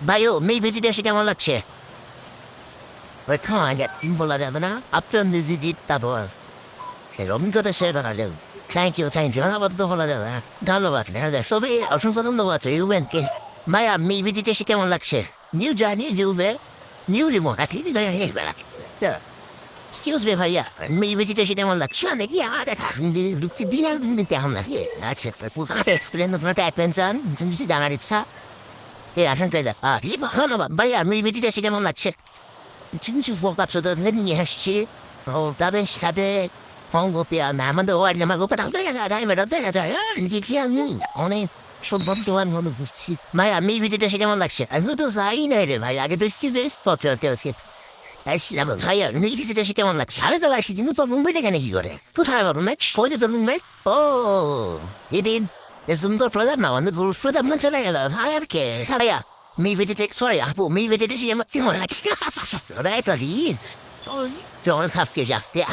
ভাইও মেয়ে ভিজিটে এসে কেমন লাগছে? ওই খাওয়া বলা যাবে না আপনার ভিজিট তারপর সেরকম কথা সে বলা যাবে। থ্যাংক ইউ ধন্যবাদ তো বলা যাবে না। ধন্যবাদ সবই অসংখ্য ধন্যবাদ ইউবেনকে। ভাইয়া মেয়ে ভিজিট এসে কেমন লাগছে? New journey new remote Excuse me ভাইয়া মেয়ে ভিজিটে এসে কেমন লাগছে? দেখি আমার দেখা দিনের কেমন লাগে আচ্ছা এক্সপিরিয়েন্স আপনার টাইপেন চান জানার ইচ্ছা আসেন ধন্যবাদ ভাইয়া মেয়ে ভিজিটে এসে কেমন লাগছে? Just woke up so the living yesterday. Oh, that is had Hong of the Mamma the White Namago, but I'll get that I'm at the only should not do one of the My maybe did a second lecture. I go to Zainated. I get to see this photo of it. I see level higher, needed a second lecture. How did I see you from Wigan? He got it. Put I have a match for the match? Oh, he did. There's some good for them now, and the rules for the mental. I have cares. Maybe to take sorry, I put maybe to see him like right, don't have to just the